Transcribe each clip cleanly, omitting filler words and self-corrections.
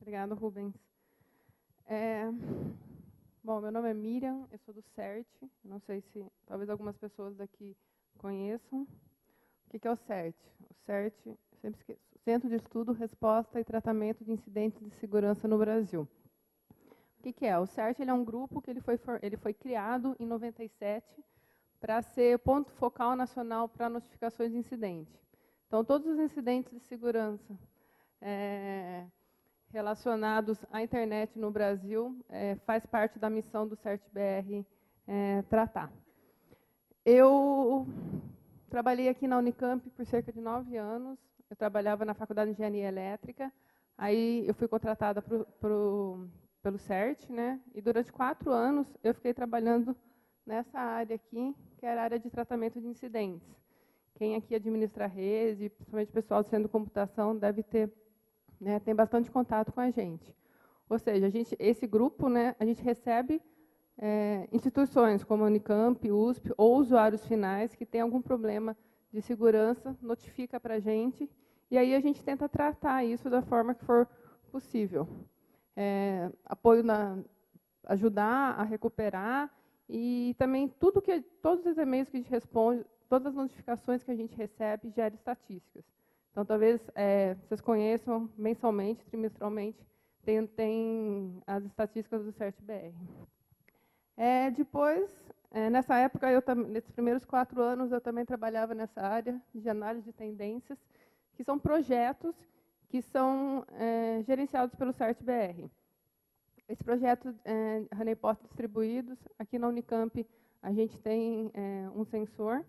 Obrigada, Rubens. Bom, meu nome é Miriam, eu sou do CERT. Não sei se talvez algumas pessoas daqui conheçam. O que é o CERT? O CERT, sempre esqueço, Centro de Estudo, Resposta e Tratamento de Incidentes de Segurança no Brasil. O que é? O CERT ele é um grupo que ele foi criado em 97 para ser ponto focal nacional para notificações de incidente. Então, todos os incidentes de segurança relacionados à internet no Brasil faz parte da missão do CERT-BR tratar. Eu trabalhei aqui na Unicamp por cerca de 9 anos. Eu trabalhava na Faculdade de Engenharia Elétrica. Aí eu fui contratada pelo CERT, né? E durante 4 anos eu fiquei trabalhando nessa área aqui, que era a área de tratamento de incidentes. Quem aqui administra a rede, principalmente o pessoal do Centro de Computação, deve ter, né, tem bastante contato com a gente. Ou seja, esse grupo, né, a gente recebe instituições como a Unicamp, USP, ou usuários finais que têm algum problema de segurança, notifica para a gente, e aí a gente tenta tratar isso da forma que for possível. Apoio ajudar a recuperar, e também todos os e-mails que a gente responde, todas as notificações que a gente recebe, gera estatísticas. Então, talvez vocês conheçam mensalmente, trimestralmente, tem as estatísticas do CERT-BR. Depois, nessa época, nesses primeiros 4 anos, eu também trabalhava nessa área de análise de tendências, que são projetos que são gerenciados pelo CERT-BR. Esse projeto honeypot distribuídos, aqui na Unicamp, a gente tem um sensor.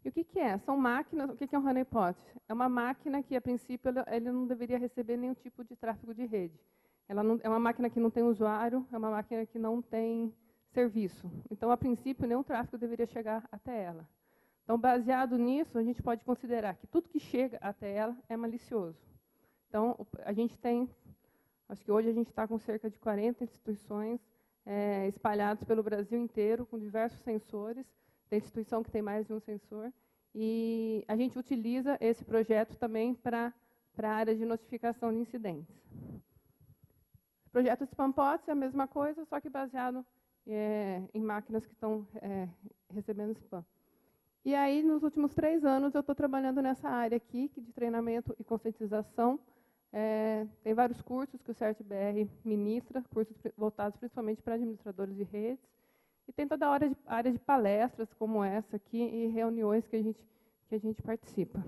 E o que é? São máquinas. O que é um honeypot? É uma máquina que, a princípio, ele não deveria receber nenhum tipo de tráfego de rede. É uma máquina que não tem usuário, é uma máquina que não tem serviço. Então, a princípio, nenhum tráfego deveria chegar até ela. Então, baseado nisso, a gente pode considerar que tudo que chega até ela é malicioso. Então, a gente tem, acho que hoje a gente está com cerca de 40 instituições espalhadas pelo Brasil inteiro, com diversos sensores. Tem instituição que tem mais de um sensor. E a gente utiliza esse projeto também para a área de notificação de incidentes. O projeto SpamPots é a mesma coisa, só que baseado em máquinas que estão recebendo spam. E aí, nos últimos 3 anos, eu estou trabalhando nessa área aqui, de treinamento e conscientização. Tem vários cursos que o CERT-BR ministra, cursos voltados principalmente para administradores de redes. E tem toda a área de palestras como essa aqui e reuniões que a gente participa.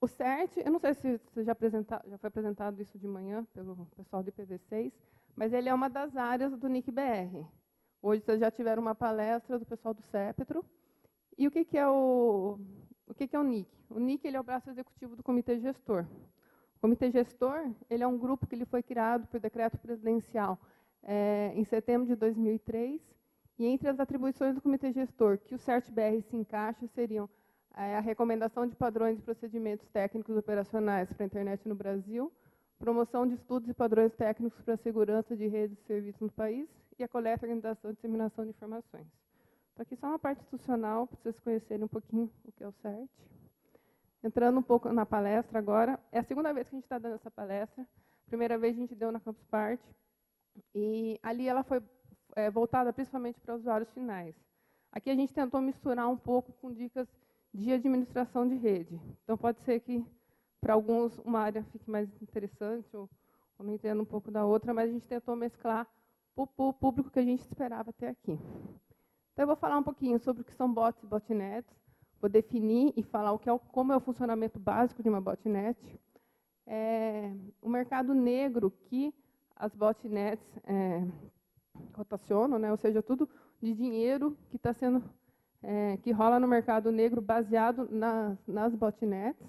O CERT, eu não sei se já foi apresentado isso de manhã pelo pessoal do IPv6, mas ele é uma das áreas do NIC-BR. Hoje vocês já tiveram uma palestra do pessoal do CEPTRO. E o que é o NIC? O NIC ele é o braço executivo do Comitê Gestor. O Comitê Gestor ele é um grupo que ele foi criado por decreto presidencial em setembro de 2003, e entre as atribuições do Comitê Gestor que o CERT-BR se encaixa seriam a recomendação de padrões e procedimentos técnicos operacionais para a internet no Brasil, promoção de estudos e padrões técnicos para a segurança de redes e serviços no país, e a coleta, organização e disseminação de informações. Então, aqui só uma parte institucional, para vocês conhecerem um pouquinho o que é o CERT. Entrando um pouco na palestra agora, é a segunda vez que a gente está dando essa palestra. A primeira vez a gente deu na Campus Party, e ali ela foi voltada principalmente para usuários finais. Aqui a gente tentou misturar um pouco com dicas de administração de rede. Então, pode ser que, para alguns, uma área fique mais interessante, ou não entenda um pouco da outra, mas a gente tentou mesclar o público que a gente esperava até aqui. Então, eu vou falar um pouquinho sobre o que são bots e botnets, vou definir e falar como é o funcionamento básico de uma botnet, o mercado negro que as botnets rotacionam, né? Ou seja, tudo de dinheiro que está sendo que rola no mercado negro baseado nas botnets,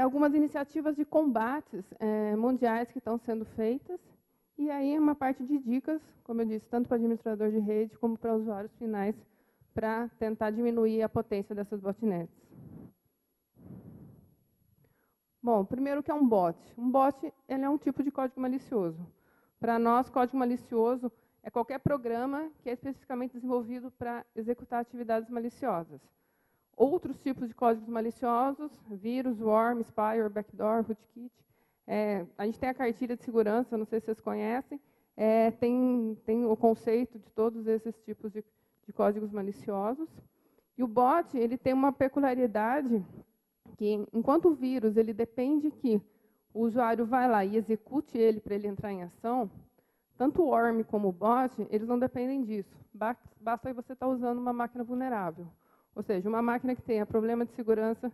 algumas iniciativas de combates mundiais que estão sendo feitas, e aí uma parte de dicas, como eu disse, tanto para administrador de rede como para usuários finais, para tentar diminuir a potência dessas botnets. Bom, primeiro, o que é um bot? Um bot ele é um tipo de código malicioso. Para nós, código malicioso é qualquer programa que é especificamente desenvolvido para executar atividades maliciosas. outros tipos de códigos maliciosos, vírus, worm, spyware, backdoor, rootkit. A gente tem a cartilha de segurança, não sei se vocês conhecem, tem o conceito de todos esses tipos de códigos maliciosos. E o bot ele tem uma peculiaridade que, enquanto o vírus ele depende que o usuário vai lá e execute ele para ele entrar em ação, tanto o worm como o bot, eles não dependem disso. Basta você estar usando uma máquina vulnerável. Ou seja, uma máquina que tenha problema de segurança,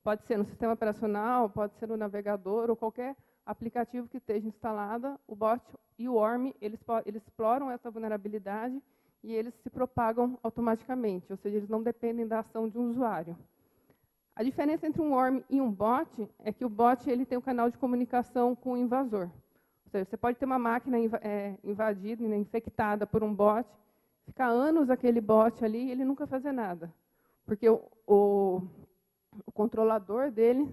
pode ser no sistema operacional, pode ser no navegador, ou qualquer aplicativo que esteja instalada, o bot e o worm, eles exploram essa vulnerabilidade e eles se propagam automaticamente, ou seja, eles não dependem da ação de um usuário. A diferença entre um worm e um bot é que o bot ele tem um canal de comunicação com o invasor. Ou seja, você pode ter uma máquina invadida, infectada por um bot, ficar anos aquele bot ali e ele nunca fazer nada. Porque o controlador dele,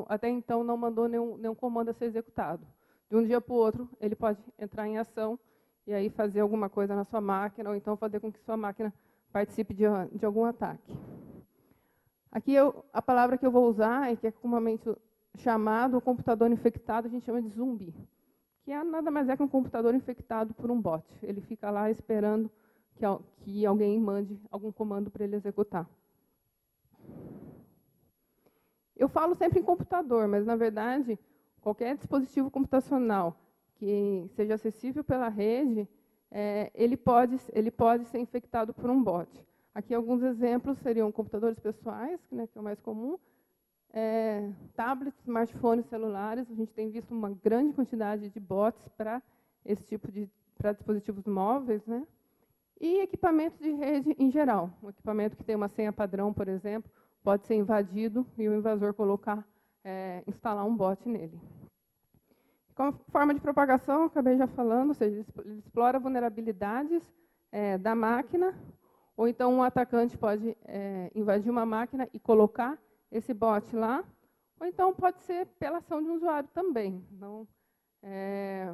até então, não mandou nenhum comando a ser executado. De um dia para o outro, ele pode entrar em ação e aí fazer alguma coisa na sua máquina, ou então fazer com que sua máquina participe de algum ataque. Aqui, a palavra que eu vou usar, que é comumente chamado o computador infectado, a gente chama de zumbi, que nada mais é que um computador infectado por um bot. Ele fica lá esperando que alguém mande algum comando para ele executar. Eu falo sempre em computador, mas, na verdade, qualquer dispositivo computacional que seja acessível pela rede, ele pode ser infectado por um bot. Aqui, alguns exemplos seriam computadores pessoais, né, que é o mais comum, tablets, smartphones, celulares. A gente tem visto uma grande quantidade de bots para esse tipo para dispositivos móveis, né? E equipamentos de rede em geral. Um equipamento que tem uma senha padrão, por exemplo, pode ser invadido e o invasor instalar um bot nele. Como forma de propagação, acabei já falando, ou seja, ele explora vulnerabilidades da máquina, ou então um atacante pode invadir uma máquina e colocar esse bot lá, ou então pode ser pela ação de um usuário também. Então,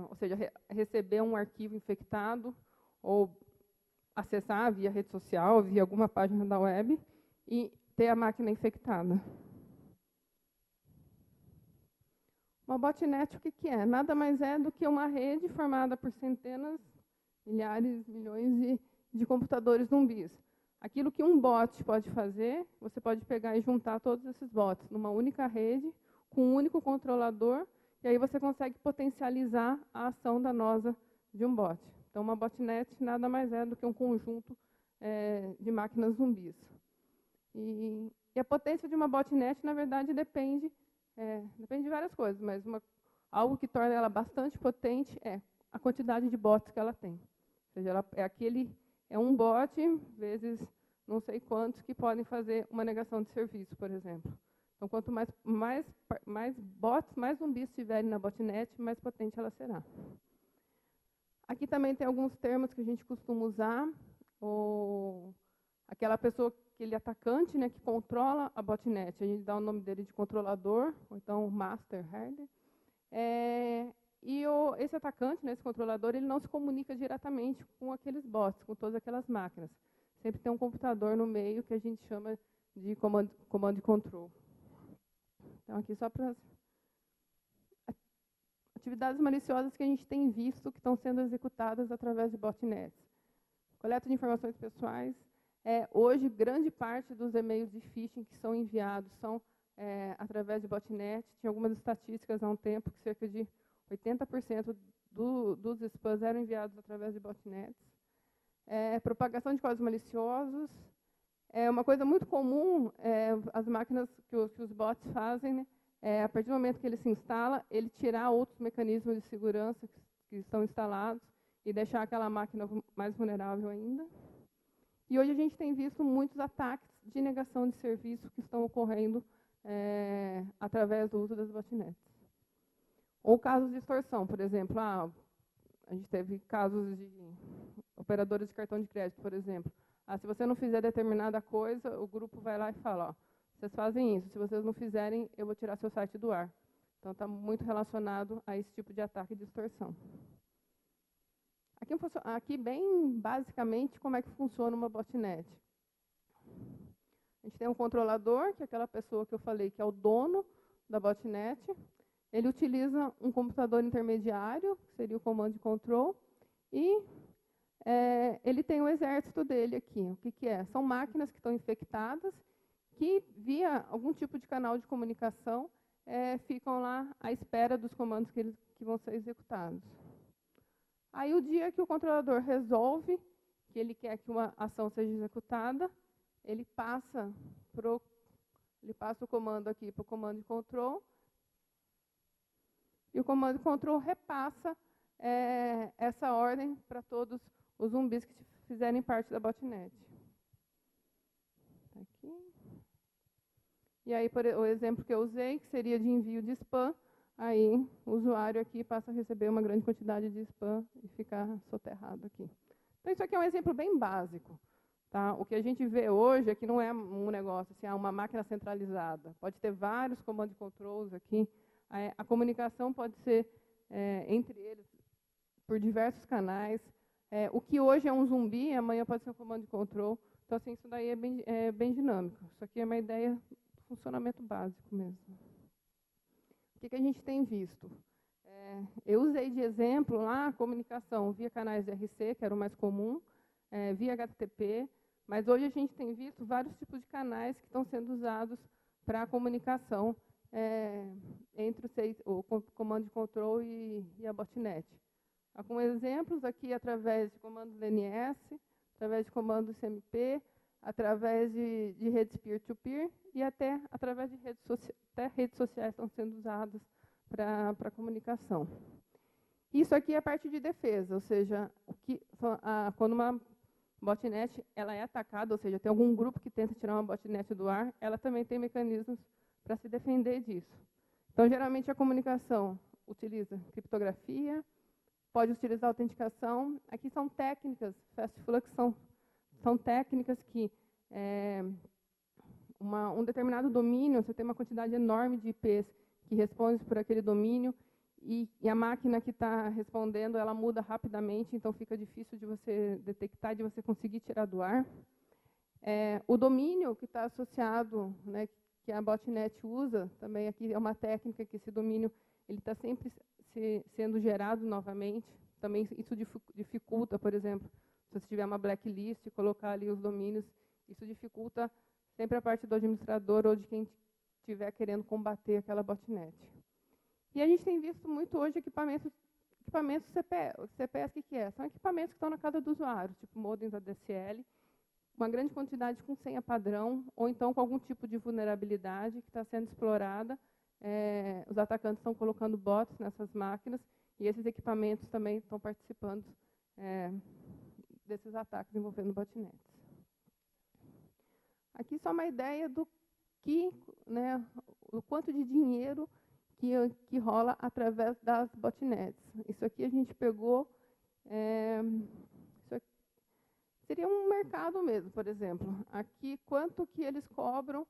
ou seja, receber um arquivo infectado, ou acessar via rede social, via alguma página da web, e ter a máquina infectada. Uma botnet, o que é? Nada mais é do que uma rede formada por centenas, milhares, milhões de computadores zumbis. Aquilo que um bot pode fazer, você pode pegar e juntar todos esses bots numa única rede, com um único controlador, e aí você consegue potencializar a ação danosa de um bot. Então, uma botnet nada mais é do que um conjunto de máquinas zumbis. E a potência de uma botnet, na verdade, depende de várias coisas, mas algo que torna ela bastante potente é a quantidade de bots que ela tem. Ou seja, ela é um bot vezes não sei quantos que podem fazer uma negação de serviço, por exemplo. Então, quanto mais bots, mais zumbis tiverem na botnet, mais potente ela será. Aqui também tem alguns termos que a gente costuma usar. Aquela pessoa, aquele atacante, né, que controla a botnet, a gente dá o nome dele de controlador, ou então master herder. Esse atacante, né, esse controlador, ele não se comunica diretamente com aqueles bots, com todas aquelas máquinas. Sempre tem um computador no meio que a gente chama de command control. Então, aqui só para atividades maliciosas que a gente tem visto que estão sendo executadas através de botnets. Coleta de informações pessoais. Hoje, grande parte dos e-mails de phishing que são enviados são através de botnet. Tinha algumas estatísticas há um tempo que cerca de 80% dos spams eram enviados através de botnets. Propagação de códigos maliciosos. Uma coisa muito comum, as máquinas que os bots fazem, né, a partir do momento que ele se instala, ele tirar outros mecanismos de segurança que estão instalados e deixar aquela máquina mais vulnerável ainda. E hoje a gente tem visto muitos ataques de negação de serviço que estão ocorrendo através do uso das botnets. Ou casos de extorsão, por exemplo. A gente teve casos de operadoras de cartão de crédito, por exemplo. Se você não fizer determinada coisa, o grupo vai lá e fala, vocês fazem isso, se vocês não fizerem, eu vou tirar seu site do ar. Então, está muito relacionado a esse tipo de ataque de extorsão. Aqui, bem basicamente, como é que funciona uma botnet. A gente tem um controlador, que é aquela pessoa que eu falei que é o dono da botnet. Ele utiliza um computador intermediário, que seria o command control, e ele tem o exército dele aqui. O que é? São máquinas que estão infectadas, que, via algum tipo de canal de comunicação, ficam lá à espera dos comandos que vão ser executados. Aí, o dia que o controlador resolve que ele quer que uma ação seja executada, ele passa o comando aqui para o comando control, e o comando control repassa essa ordem para todos os zumbis que fizerem parte da botnet. Aqui. E aí, o exemplo que eu usei, que seria de envio de spam, aí o usuário aqui passa a receber uma grande quantidade de spam e ficar soterrado aqui. Então, isso aqui é um exemplo bem básico. Tá? O que a gente vê hoje é que não é um negócio, assim, uma máquina centralizada. Pode ter vários comandos controls aqui. A comunicação pode ser entre eles por diversos canais. O que hoje é um zumbi, amanhã pode ser um comando control. Então, assim, isso daí é bem dinâmico. Isso aqui é uma ideia do funcionamento básico mesmo. O que a gente tem visto? Eu usei de exemplo lá a comunicação via canais de RC, que era o mais comum, via HTTP, mas hoje a gente tem visto vários tipos de canais que estão sendo usados para a comunicação entre o comando de control e a botnet. Com exemplos aqui através de comandos DNS, através de comandos CMP, através de redes peer-to-peer e até através de redes sociais estão sendo usadas para comunicação. Isso aqui é a parte de defesa, ou seja, quando uma botnet ela é atacada, ou seja, tem algum grupo que tenta tirar uma botnet do ar, ela também tem mecanismos para se defender disso. Então, geralmente, a comunicação utiliza criptografia, pode utilizar autenticação. Aqui são técnicas, fast flux, são técnicas que um determinado domínio, você tem uma quantidade enorme de IPs que respondem por aquele domínio, e a máquina que está respondendo, ela muda rapidamente, então fica difícil de você detectar, de você conseguir tirar do ar. O domínio que está associado, né, que a botnet usa, também aqui é uma técnica que esse domínio ele está sempre sendo gerado novamente. Também isso dificulta, por exemplo, se você tiver uma blacklist, colocar ali os domínios, isso dificulta sempre a parte do administrador ou de quem estiver querendo combater aquela botnet. E a gente tem visto muito hoje equipamentos CPS. CPS, o que é? São equipamentos que estão na casa do usuário, tipo modems ADSL, uma grande quantidade com senha padrão, ou então com algum tipo de vulnerabilidade que está sendo explorada. Os atacantes estão colocando bots nessas máquinas, e esses equipamentos também estão participando desses ataques envolvendo botnets. Aqui só uma ideia do o quanto de dinheiro que rola através das botnets. Isso aqui a gente pegou... isso aqui seria um mercado mesmo, por exemplo. Aqui, quanto que eles cobram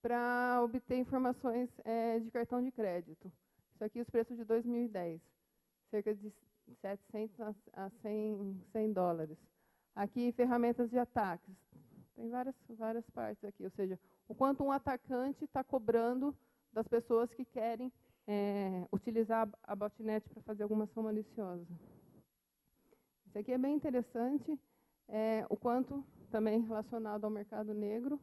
para obter informações de cartão de crédito. Isso aqui, os preços de 2010. Cerca de 700 a 100 dólares. Aqui, ferramentas de ataques. Tem várias partes aqui. Ou seja, o quanto um atacante está cobrando das pessoas que querem utilizar a botnet para fazer alguma ação maliciosa. Isso aqui é bem interessante, o quanto também relacionado ao mercado negro.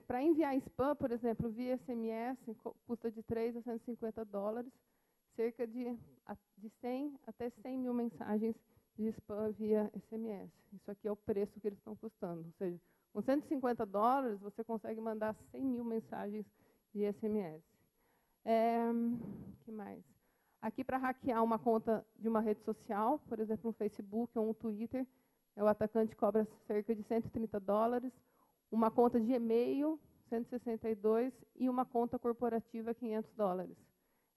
Para enviar spam, por exemplo, via SMS, custa de 3 a 150 dólares, cerca de 100 até 100 mil mensagens de spam via SMS. Isso aqui é o preço que eles estão custando. Ou seja, com 150 dólares, você consegue mandar 100 mil mensagens de SMS. Que mais? Aqui, para hackear uma conta de uma rede social, por exemplo, um Facebook ou um Twitter, o atacante cobra cerca de 130 dólares, uma conta de e-mail, 162, e uma conta corporativa, 500 dólares.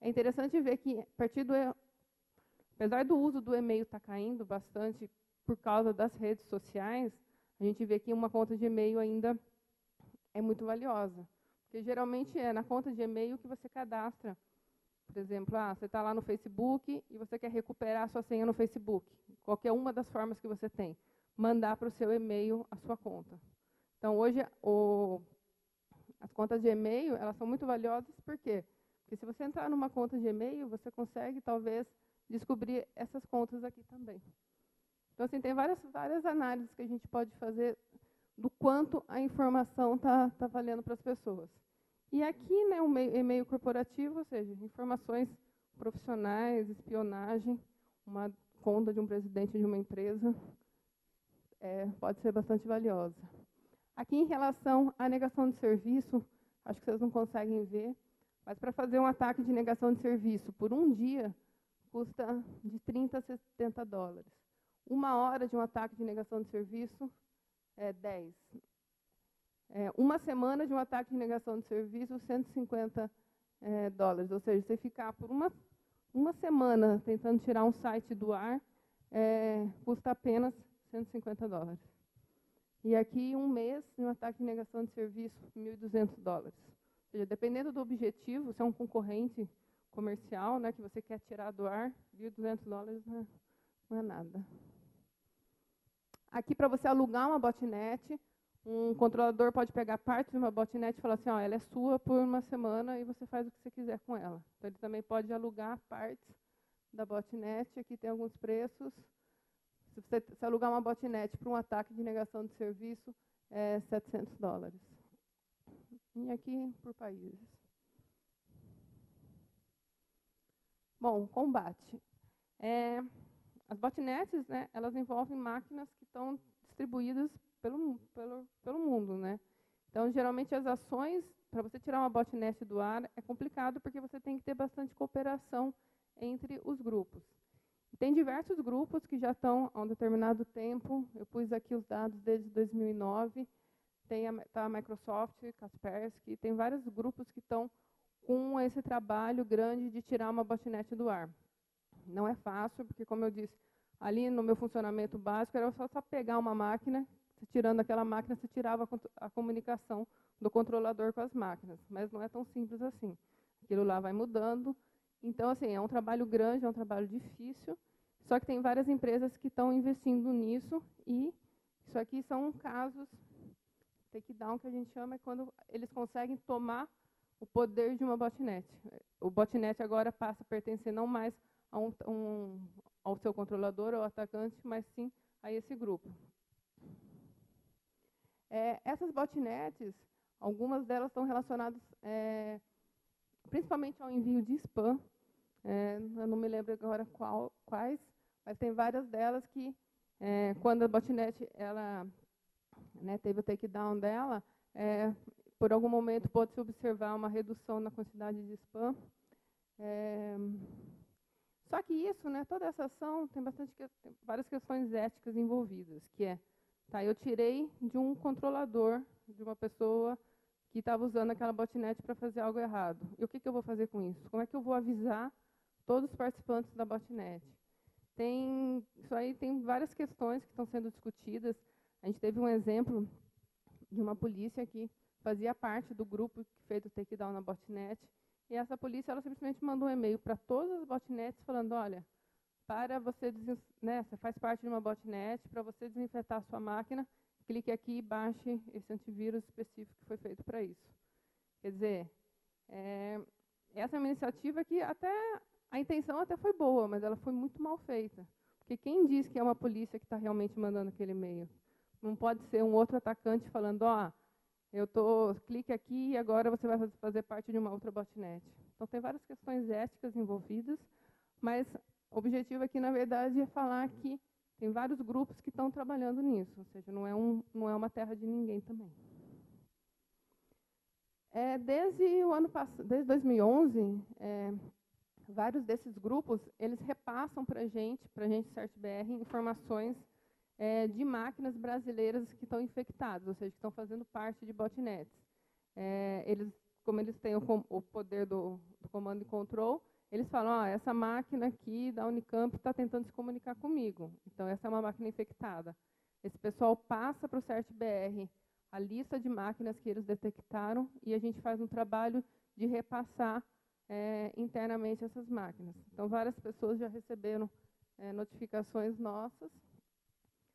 É interessante ver que, apesar do uso do e-mail estar caindo bastante por causa das redes sociais, a gente vê que uma conta de e-mail ainda é muito valiosa. Porque geralmente é na conta de e-mail que você cadastra. Por exemplo, você está lá no Facebook e você quer recuperar a sua senha no Facebook. Qualquer uma das formas que você tem. Mandar para o seu e-mail a sua conta. Então, hoje, As contas de e-mail, elas são muito valiosas, por quê? Porque se você entrar numa conta de e-mail, você consegue, talvez, descobrir essas contas aqui também. Então, assim, tem várias análises que a gente pode fazer do quanto a informação está valendo para as pessoas. E aqui, né, o e-mail corporativo, ou seja, informações profissionais, espionagem, uma conta de um presidente de uma empresa, pode ser bastante valiosa. Aqui, em relação à negação de serviço, acho que vocês não conseguem ver, mas para fazer um ataque de negação de serviço por um dia, custa de 30 a 70 dólares. 1 hora de um ataque de negação de serviço é 10. Uma semana de um ataque de negação de serviço, 150 dólares. Ou seja, você ficar por uma semana tentando tirar um site do ar, custa apenas 150 dólares. E aqui, um mês de um ataque de negação de serviço, 1.200 dólares. Ou seja, dependendo do objetivo, se é um concorrente comercial, né, que você quer tirar do ar, 1.200 dólares não é nada. Aqui, para você alugar uma botnet, um controlador pode pegar parte de uma botnet e falar assim, ó, ela é sua por uma semana e você faz o que você quiser com ela. Então, ele também pode alugar partes da botnet. Aqui tem alguns preços. Se você alugar uma botnet para um ataque de negação de serviço, é 700 dólares. E aqui, por países. Bom, combate. As botnets, né, elas envolvem máquinas que estão distribuídas pelo mundo, né? Então, geralmente, as ações, para você tirar uma botnet do ar, é complicado, porque você tem que ter bastante cooperação entre os grupos. Tem diversos grupos que já estão há um determinado tempo. Eu pus aqui os dados desde 2009. Tem a Microsoft, Kaspersky, tem vários grupos que estão com esse trabalho grande de tirar uma botnet do ar. Não é fácil, porque, como eu disse, ali no meu funcionamento básico, era só pegar uma máquina, tirando aquela máquina, você tirava a comunicação do controlador com as máquinas. Mas não é tão simples assim. Aquilo lá vai mudando. Então, assim, é um trabalho grande, é um trabalho difícil, só que tem várias empresas que estão investindo nisso, e isso aqui são casos, takedown, que a gente chama, é quando eles conseguem tomar o poder de uma botnet. O botnet agora passa a pertencer não mais ao seu controlador ou atacante, mas sim a esse grupo. Essas botnets, algumas delas estão relacionadas principalmente ao envio de spam. Eu não me lembro agora quais, mas tem várias delas que, quando a botnet ela, né, teve o takedown dela, por algum momento pode-se observar uma redução na quantidade de spam. Só que isso, né, toda essa ação tem várias questões éticas envolvidas, que eu tirei de um controlador, de uma pessoa que estava usando aquela botnet para fazer algo errado. E o que eu vou fazer com isso? Como é que eu vou avisar todos os participantes da botnet? Isso aí tem várias questões que estão sendo discutidas. A gente teve um exemplo de uma polícia que fazia parte do grupo que fez o takedown na botnet, e essa polícia ela simplesmente mandou um e-mail para todas as botnets falando, olha, para você, né, você faz parte de uma botnet, para você desinfetar a sua máquina, clique aqui e baixe esse antivírus específico que foi feito para isso. Quer dizer, essa é uma iniciativa que a intenção até foi boa, mas ela foi muito mal feita. Porque quem diz que é uma polícia que está realmente mandando aquele e-mail? Não pode ser um outro atacante falando, ó, clique aqui e agora você vai fazer parte de uma outra botnet. Então, tem várias questões éticas envolvidas, mas o objetivo aqui, na verdade, é falar que tem vários grupos que estão trabalhando nisso, ou seja, não é uma terra de ninguém também. Desde 2011, vários desses grupos, eles repassam para a gente, CertBR, informações de máquinas brasileiras que estão infectadas, ou seja, que estão fazendo parte de botnets. Como eles têm o poder do comando e control, eles falam, essa máquina aqui da Unicamp está tentando se comunicar comigo. Então, essa é uma máquina infectada. Esse pessoal passa para o CertBR a lista de máquinas que eles detectaram, e a gente faz um trabalho de repassar internamente essas máquinas. Então, várias pessoas já receberam notificações nossas.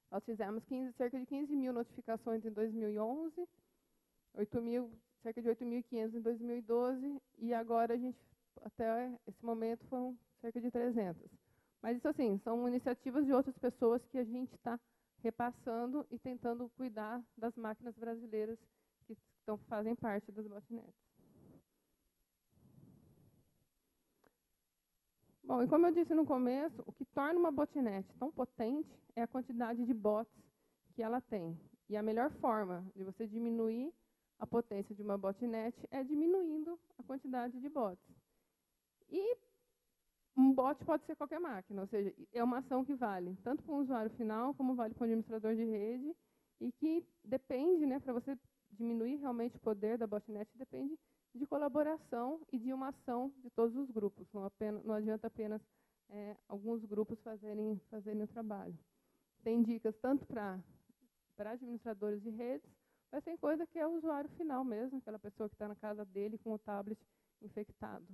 Nós fizemos cerca de 15 mil notificações em 2011, cerca de 8.500 em 2012, e agora a gente, até esse momento, foram cerca de 300. Mas isso, assim, são iniciativas de outras pessoas que a gente está repassando e tentando cuidar das máquinas brasileiras que fazem parte das botnets. Bom, e como eu disse no começo, o que torna uma botnet tão potente é a quantidade de bots que ela tem. E a melhor forma de você diminuir a potência de uma botnet é diminuindo a quantidade de bots. E um bot pode ser qualquer máquina, ou seja, é uma ação que vale tanto para o usuário final, como vale para o administrador de rede, e que depende, né, para você diminuir realmente o poder da botnet, depende de colaboração e de uma ação de todos os grupos. Não adianta apenas alguns grupos fazerem o trabalho. Tem dicas tanto para administradores de redes, mas tem coisa que é o usuário final mesmo, aquela pessoa que está na casa dele com o tablet infectado.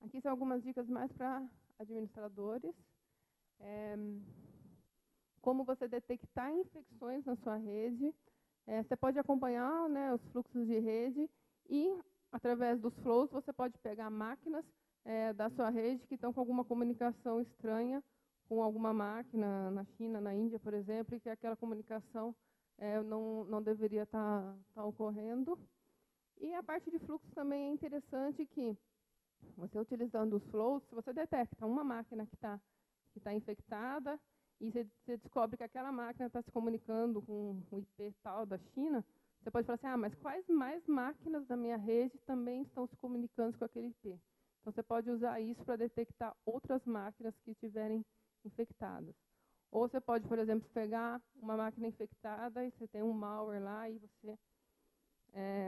Aqui são algumas dicas mais para administradores. Como você detectar infecções na sua rede. Você pode acompanhar, né, os fluxos de rede e, através dos flows, você pode pegar máquinas da sua rede que estão com alguma comunicação estranha com alguma máquina na China, na Índia, por exemplo, e que aquela comunicação não deveria estar ocorrendo. E a parte de fluxo também é interessante que, você utilizando os flows, se você detecta uma máquina que está infectada, e você descobre que aquela máquina está se comunicando com o IP tal da China, você pode falar assim, mas quais mais máquinas da minha rede também estão se comunicando com aquele IP? Então, você pode usar isso para detectar outras máquinas que estiverem infectadas. Ou você pode, por exemplo, pegar uma máquina infectada e você tem um malware lá e você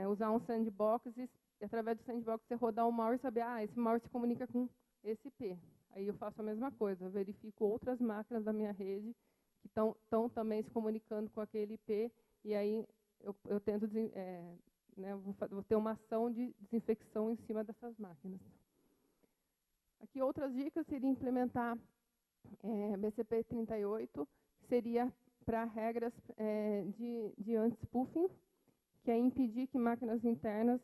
usar um sandbox e através do sandbox você rodar o malware e saber, esse malware se comunica com esse IP. Aí eu faço a mesma coisa, eu verifico outras máquinas da minha rede que estão também se comunicando com aquele IP, e aí eu tento, vou ter uma ação de desinfecção em cima dessas máquinas. Aqui outras dicas seria implementar BCP 38, que seria para regras de anti-spoofing, que é impedir que máquinas internas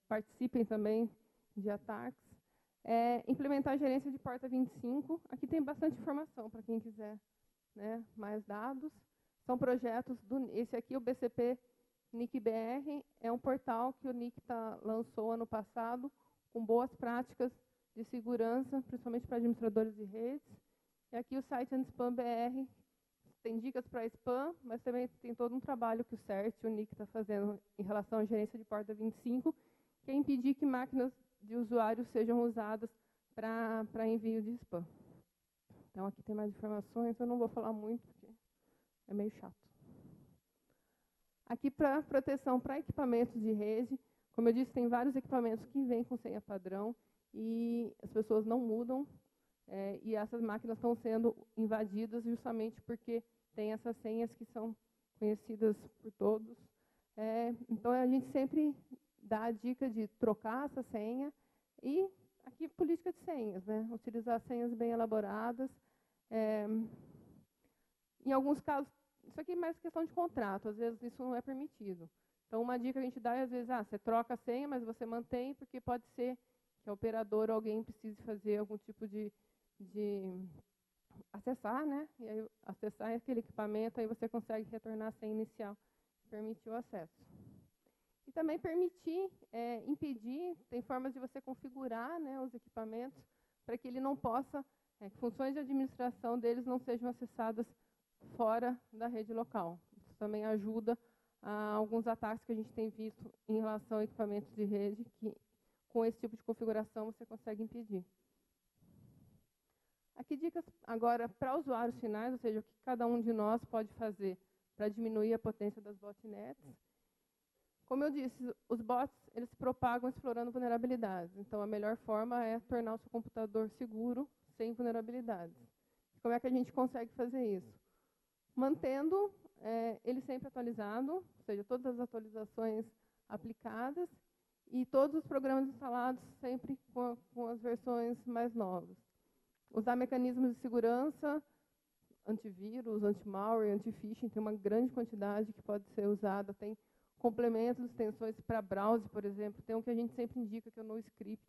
participem também de ataques. Implementar a gerência de porta 25. Aqui tem bastante informação para quem quiser, né, mais dados. São projetos esse aqui, o BCP NIC-BR, é um portal que o NIC lançou ano passado, com boas práticas de segurança, principalmente para administradores de redes. E aqui o site Anti-Spam-BR tem dicas para spam, mas também tem todo um trabalho que o CERT e o NIC está fazendo em relação à gerência de porta 25, que é impedir que máquinas de usuários sejam usadas para envio de spam. Então, aqui tem mais informações, eu não vou falar muito, porque é meio chato. Aqui, para proteção para equipamentos de rede, como eu disse, tem vários equipamentos que vêm com senha padrão e as pessoas não mudam, e essas máquinas estão sendo invadidas justamente porque tem essas senhas que são conhecidas por todos. Então, a gente sempre dá a dica de trocar essa senha e, aqui, política de senhas, né? Utilizar senhas bem elaboradas. Em alguns casos, isso aqui é mais questão de contrato, às vezes isso não é permitido. Então, uma dica que a gente dá é, às vezes, você troca a senha, mas você mantém, porque pode ser que a operadora ou alguém precise fazer algum tipo de acessar, né? E aí, acessar aquele equipamento, aí você consegue retornar a senha inicial e permitir o acesso. E também permitir, impedir, tem formas de você configurar, né, os equipamentos para que ele não possa, que funções de administração deles não sejam acessadas fora da rede local. Isso também ajuda a alguns ataques que a gente tem visto em relação a equipamentos de rede, que com esse tipo de configuração você consegue impedir. Aqui dicas agora para usuários finais, ou seja, o que cada um de nós pode fazer para diminuir a potência das botnets. Como eu disse, os bots eles se propagam explorando vulnerabilidades. Então, a melhor forma é tornar o seu computador seguro, sem vulnerabilidades. Como é que a gente consegue fazer isso? Mantendo ele sempre atualizado, ou seja, todas as atualizações aplicadas e todos os programas instalados sempre com as versões mais novas. Usar mecanismos de segurança, antivírus, anti-malware, anti-phishing, tem uma grande quantidade que pode ser usada. Tem complementos, extensões para browser, por exemplo. Tem um que a gente sempre indica, que é o NoScript,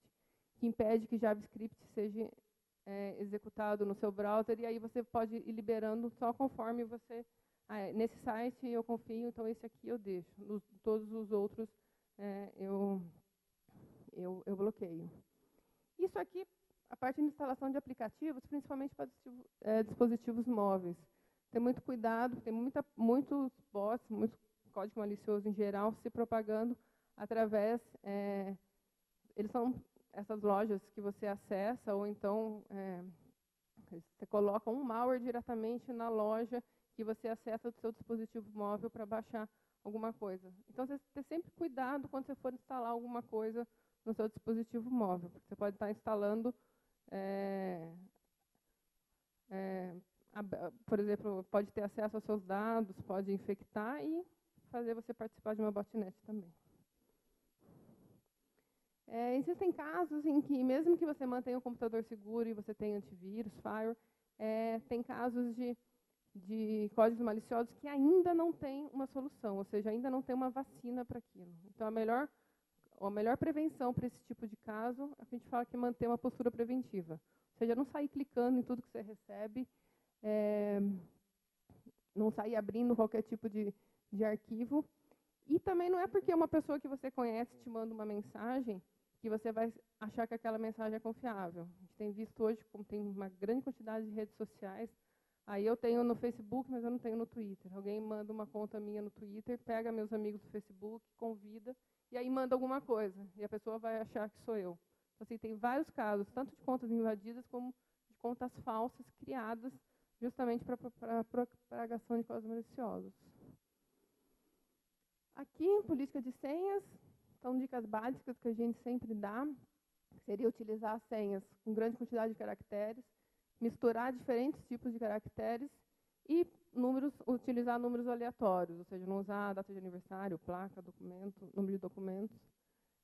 que impede que JavaScript seja executado no seu browser, e aí você pode ir liberando só conforme você... nesse site eu confio, então esse aqui eu deixo. Todos os outros eu bloqueio. Isso aqui, a parte de instalação de aplicativos, principalmente para dispositivos móveis. Tem muito cuidado, tem muitos bots, muito código malicioso em geral, se propagando através... eles são essas lojas que você acessa, ou então você coloca um malware diretamente na loja que você acessa do seu dispositivo móvel para baixar alguma coisa. Então, você tem sempre cuidado quando você for instalar alguma coisa no seu dispositivo móvel, porque você pode estar instalando, por exemplo, pode ter acesso aos seus dados, pode infectar e fazer você participar de uma botnet também. Existem casos em que, mesmo que você mantenha o computador seguro e você tenha antivírus, firewall, tem casos de códigos maliciosos que ainda não tem uma solução, ou seja, ainda não tem uma vacina para aquilo. Então, a melhor prevenção para esse tipo de caso, a gente fala que é manter uma postura preventiva. Ou seja, não sair clicando em tudo que você recebe, não sair abrindo qualquer tipo de arquivo. E também não é porque uma pessoa que você conhece te manda uma mensagem que você vai achar que aquela mensagem é confiável. A gente tem visto hoje, como tem uma grande quantidade de redes sociais, aí eu tenho no Facebook, mas eu não tenho no Twitter. Alguém manda uma conta minha no Twitter, pega meus amigos do Facebook, convida, e aí manda alguma coisa. E a pessoa vai achar que sou eu. Então, assim, tem vários casos, tanto de contas invadidas, como de contas falsas, criadas justamente para a propagação de códigos maliciosos. Aqui, política de senhas, são dicas básicas que a gente sempre dá. Seria utilizar senhas com grande quantidade de caracteres, misturar diferentes tipos de caracteres e utilizar números aleatórios, ou seja, não usar data de aniversário, placa, documento, número de documentos.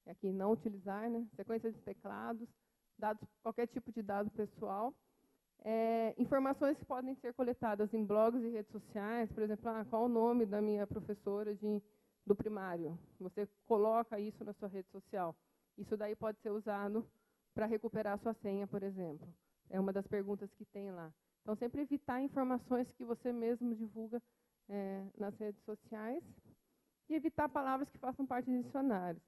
E aqui não utilizar, né? Sequência de teclados, qualquer tipo de dado pessoal. Informações que podem ser coletadas em blogs e redes sociais, por exemplo, qual o nome da minha professora do primário. Você coloca isso na sua rede social. Isso daí pode ser usado para recuperar a sua senha, por exemplo. É uma das perguntas que tem lá. Então, sempre evitar informações que você mesmo divulga nas redes sociais e evitar palavras que façam parte de dicionários.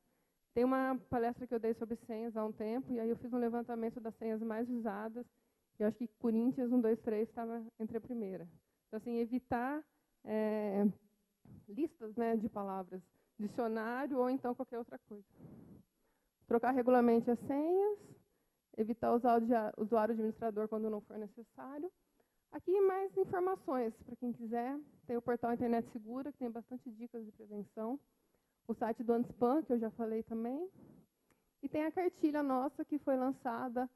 Tem uma palestra que eu dei sobre senhas há um tempo, e aí eu fiz um levantamento das senhas mais usadas, e eu acho que Corinthians 123 estava entre a primeira. Então, assim, evitar listas, né, de palavras, dicionário ou então qualquer outra coisa. Trocar regularmente as senhas, evitar usar o usuário administrador quando não for necessário. Aqui mais informações, para quem quiser. Tem o portal Internet Segura, que tem bastante dicas de prevenção. O site do Antispam, que eu já falei também. E tem a cartilha nossa, que foi lançada,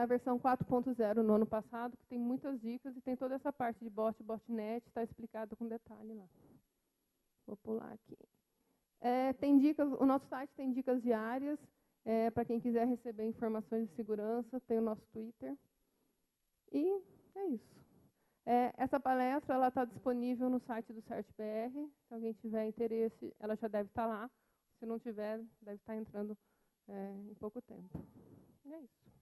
a versão 4.0 no ano passado, que tem muitas dicas e tem toda essa parte de botnet, está explicado com detalhe lá. Vou pular aqui. Tem dicas, o nosso site tem dicas diárias, para quem quiser receber informações de segurança, tem o nosso Twitter. E é isso. Essa palestra está disponível no site do CertBR. Se alguém tiver interesse, ela já deve estar lá. Se não tiver, deve estar entrando em pouco tempo. E é isso.